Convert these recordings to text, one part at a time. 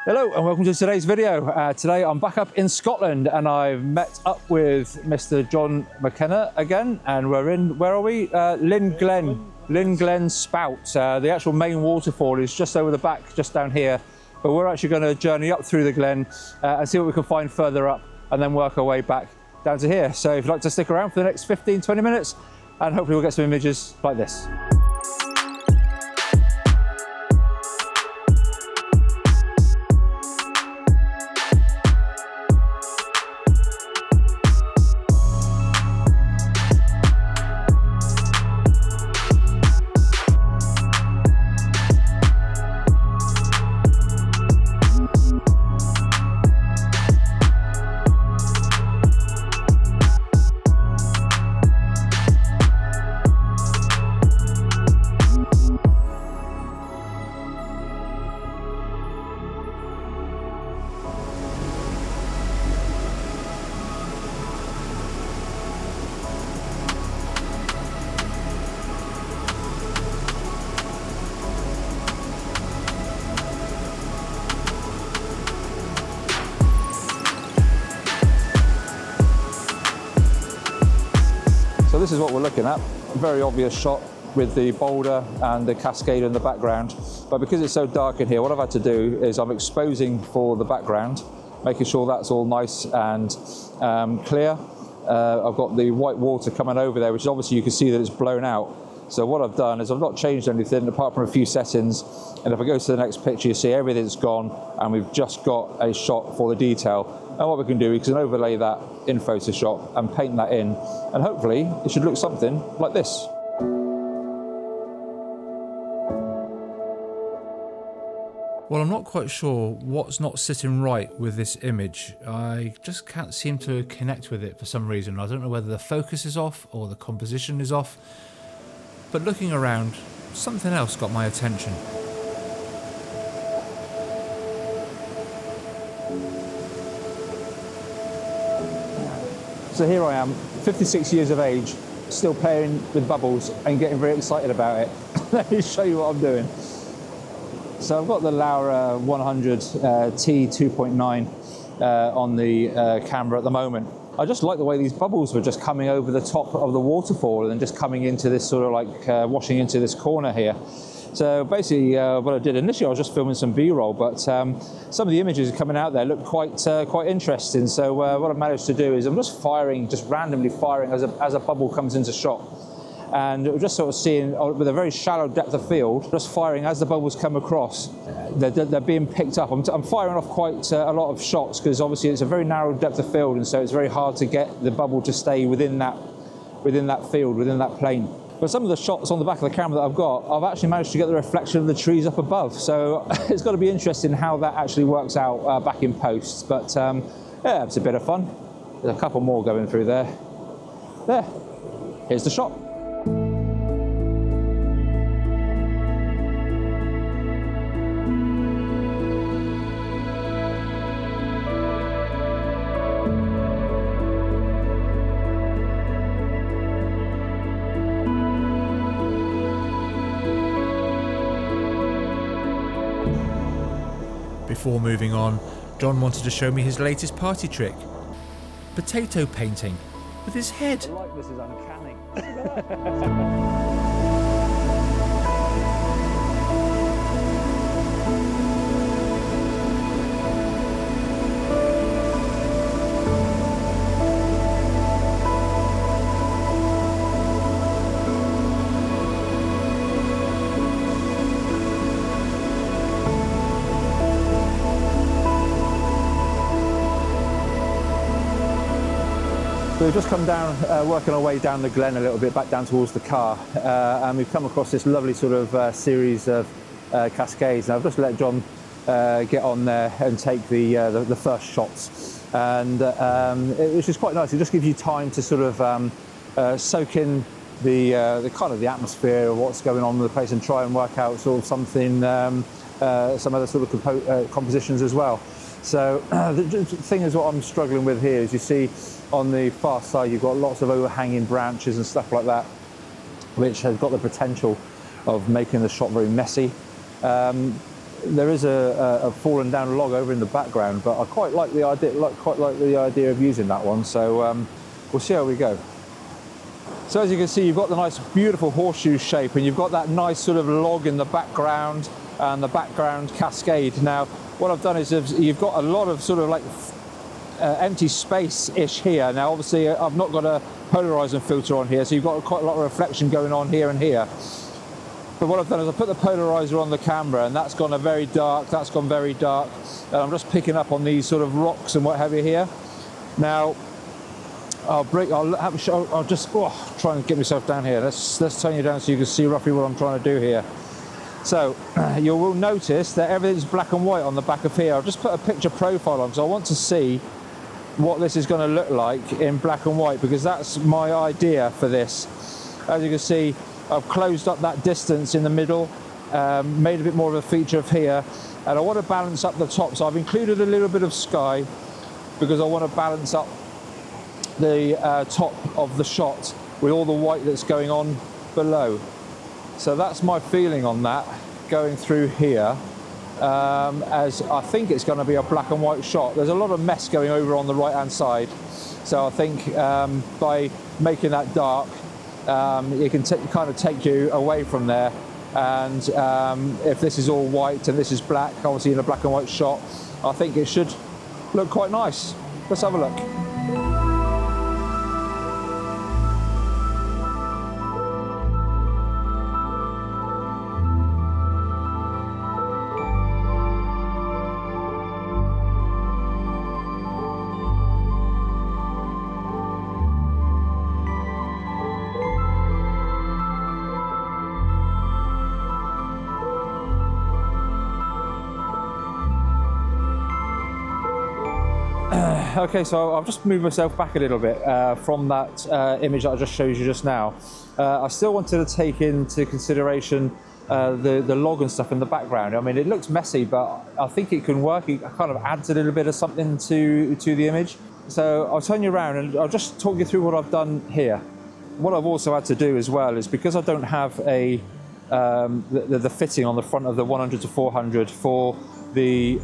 Hello and welcome to today's video. Today I'm back up in Scotland and I've met up with Mr. John McKenna again, and we're in, where are we? Linn Glen Spout. The actual main waterfall is just over the back, just down here, but we're actually going to journey up through the glen and see what we can find further up and then work our way back down to here. So if you'd like to stick around for the next 15-20 minutes, and hopefully we'll get some images like this. So this is what we're looking at, a very obvious shot with the boulder and the cascade in the background. But because it's so dark in here, what I've had to do is I'm exposing for the background, making sure that's all nice and clear. I've got the white water coming over there, which is obviously you can see that it's blown out. So what I've done is I've not changed anything apart from a few settings. And if I go to the next picture, you see everything's gone and we've just got a shot for the detail. And what we can do, we can overlay that in Photoshop and paint that in. And hopefully it should look something like this. Well, I'm not quite sure what's not sitting right with this image. I just can't seem to connect with it for some reason. I don't know whether the focus is off or the composition is off. But looking around, something else got my attention. So here I am, 56 years of age, still playing with bubbles and getting very excited about it. Let me show you what I'm doing. So I've got the Laura 100 T 2.9 on the camera at the moment. I just like the way these bubbles were just coming over the top of the waterfall and then just coming into this sort of like washing into this corner here. So basically what I did initially, I was just filming some B-roll, but some of the images coming out there look quite interesting. So what I've managed to do is I'm just firing, just randomly firing as a bubble comes into shot. And we're just sort of seeing, with a very shallow depth of field, just firing as the bubbles come across, they're being picked up. I'm firing off quite a lot of shots because obviously it's a very narrow depth of field, and so it's very hard to get the bubble to stay within that field, within that plane. But some of the shots on the back of the camera that I've got, I've actually managed to get the reflection of the trees up above. So it's got to be interesting how that actually works out back in post. But yeah, it's a bit of fun. There's a couple more going through there. There, here's the shot. Before moving on, John wanted to show me his latest party trick. Potato painting with his head. I like this, is uncanny. So we've just come down, working our way down the glen a little bit, back down towards the car, and we've come across this lovely sort of series of cascades. Now I've just let John get on there and take the first shots, and which is quite nice. It just gives you time to sort of soak in the kind of the atmosphere of what's going on in the place and try and work out sort of something, some other sort of compositions as well. So the thing is, what I'm struggling with here is, you see on the far side you've got lots of overhanging branches and stuff like that, which has got the potential of making the shot very messy. there is a fallen down log over in the background, but I quite like the idea of using that one. So we'll see how we go. So as you can see, you've got the nice, beautiful horseshoe shape, and you've got that nice sort of log in the background and the background cascade. Now, what I've done is you've got a lot of sort of like empty space-ish here. Now, obviously, I've not got a polarizer filter on here, so you've got quite a lot of reflection going on here and here. But what I've done is I put the polarizer on the camera, and that's gone very dark, that's gone very dark. And I'm just picking up on these sort of rocks and what have you here. Now, I'll just try and get myself down here. Let's turn you down so you can see roughly what I'm trying to do here. So you will notice that everything's black and white on the back of here. I've just put a picture profile on because I want to see what this is going to look like in black and white, because that's my idea for this. As you can see, I've closed up that distance in the middle, made a bit more of a feature of here, and I want to balance up the top. So I've included a little bit of sky because I want to balance up the top of the shot with all the white that's going on below. So that's my feeling on that going through here, as I think it's going to be a black and white shot. There's a lot of mess going over on the right hand side, so I think by making that dark, it can kind of take you away from there. And if this is all white and this is black, obviously in a black and white shot, I think it should look quite nice. Let's have a look. Okay, so I've just moved myself back a little bit from that image that I just showed you just now. I still wanted to take into consideration the log and stuff in the background. I mean, it looks messy, but I think it can work. It kind of adds a little bit of something to the image. So I'll turn you around and I'll just talk you through what I've done here. What I've also had to do as well is, because I don't have the fitting on the front of the 100 to 400 for the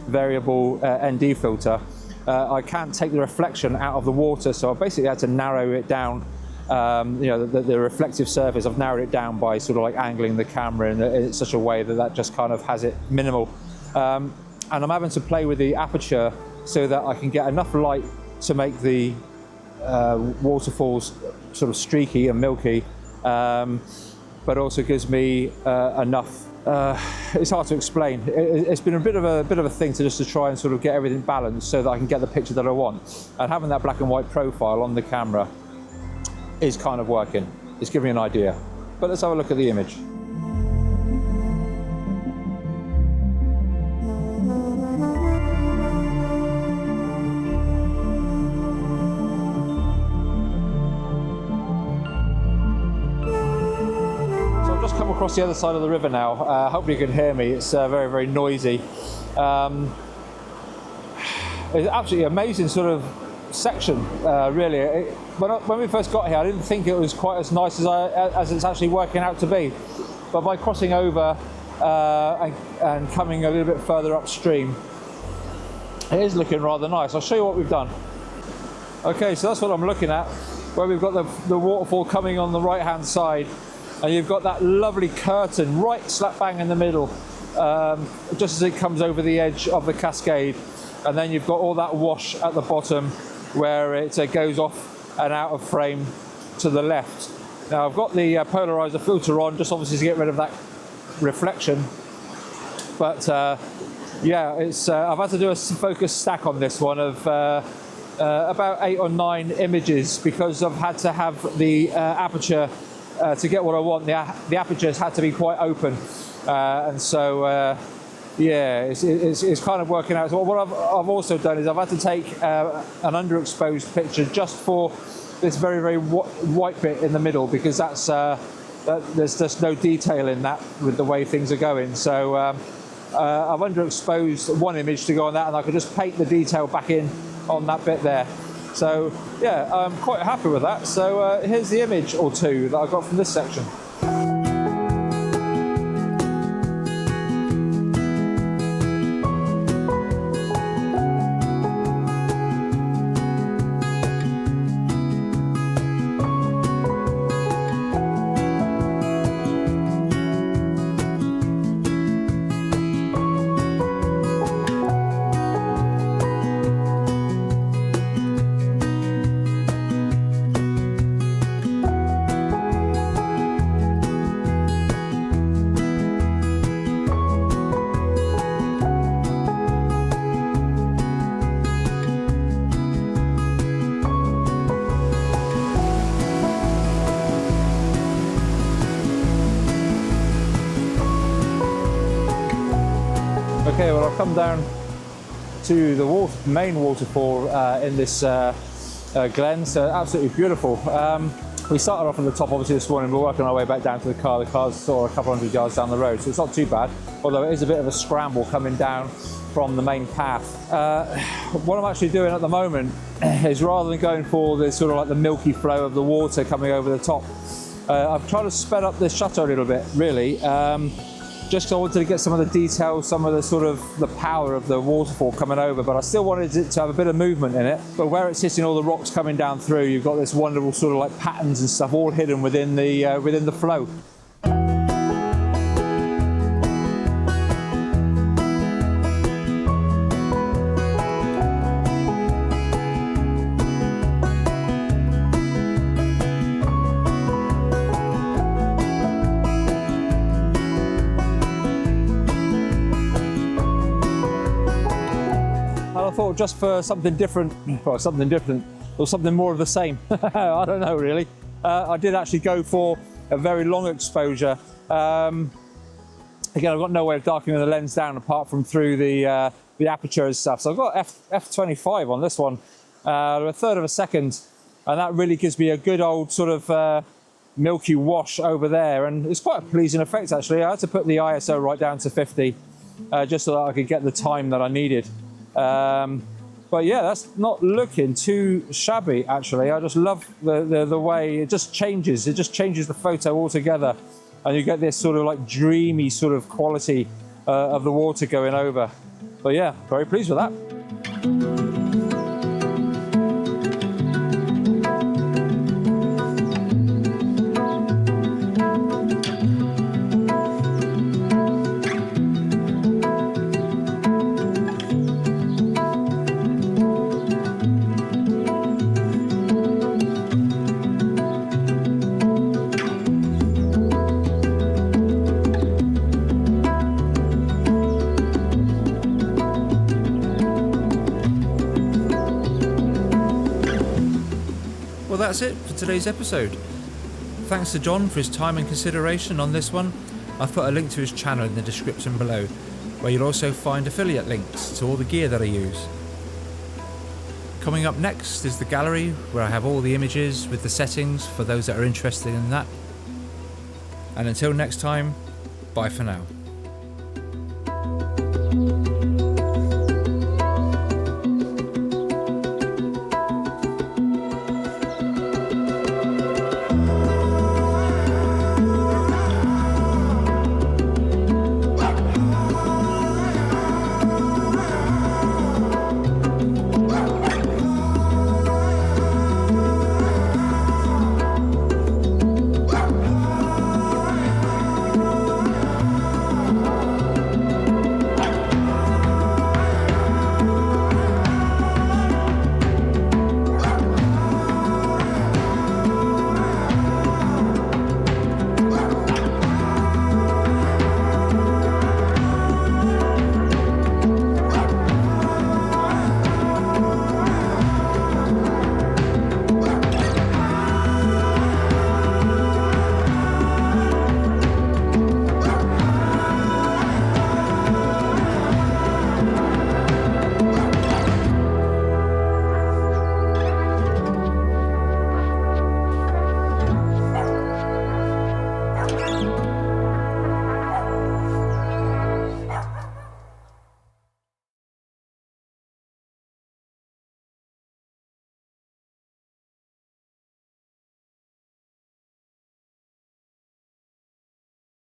variable ND filter, I can't take the reflection out of the water, so I basically had to narrow it down. The reflective surface, I've narrowed it down by sort of like angling the camera in such a way that just kind of has it minimal. And I'm having to play with the aperture so that I can get enough light to make the waterfalls sort of streaky and milky, but also gives me enough. It's hard to explain. It's been a bit of a thing to try and sort of get everything balanced so that I can get the picture that I want. And having that black and white profile on the camera is kind of working. It's giving me an idea. But let's have a look at the image. Come across the other side of the river now. Hopefully you can hear me. It's very, very noisy. It's absolutely amazing sort of section, really. When we first got here, I didn't think it was quite as nice as it's actually working out to be. But by crossing over and coming a little bit further upstream, it is looking rather nice. I'll show you what we've done. Okay, so that's what I'm looking at, where we've got the waterfall coming on the right-hand side. And you've got that lovely curtain right slap bang in the middle, just as it comes over the edge of the cascade. And then you've got all that wash at the bottom where it goes off and out of frame to the left. Now I've got the polarizer filter on, just obviously to get rid of that reflection. But yeah, I've had to do a focus stack on this one of about 8 or 9 images, because I've had to have the aperture to get what I want. The apertures had to be quite open, and so yeah, it's kind of working out. So what I've also done is I've had to take an underexposed picture just for this very, very white bit in the middle, because there's just no detail in that with the way things are going. So I've underexposed one image to go on that, and I could just paint the detail back in on that bit there. So yeah, I'm quite happy with that. So here's the image or two that I got from this section. Okay, well I've come down to the main waterfall in this glen, so absolutely beautiful. We started off at the top obviously this morning, we're working our way back down to the car. The car's sort of a couple hundred yards down the road, so it's not too bad, although it is a bit of a scramble coming down from the main path. What I'm actually doing at the moment is, rather than going for the sort of like the milky flow of the water coming over the top, I've tried to sped up this shutter a little bit, really. Just because I wanted to get some of the details, some of the sort of the power of the waterfall coming over, but I still wanted it to have a bit of movement in it. But where it's hitting all the rocks coming down through, you've got this wonderful sort of like patterns and stuff all hidden within the flow. I thought just for something different, or something more of the same. I don't know really. I did actually go for a very long exposure. Again, I've got no way of darkening the lens down apart from through the aperture and stuff. So I've got f/25 on this one, a third of a second, and that really gives me a good old sort of milky wash over there, and it's quite a pleasing effect actually. I had to put the ISO right down to 50 just so that I could get the time that I needed. But yeah, that's not looking too shabby actually. I just love the way it just changes. It just changes the photo altogether, and you get this sort of like dreamy sort of quality of the water going over. But yeah, very pleased with that. Well, that's it for today's episode. Thanks to John for his time and consideration on this one. I've put a link to his channel in the description below, where you'll also find affiliate links to all the gear that I use. Coming up next is the gallery, where I have all the images with the settings for those that are interested in that. And until next time, bye for now.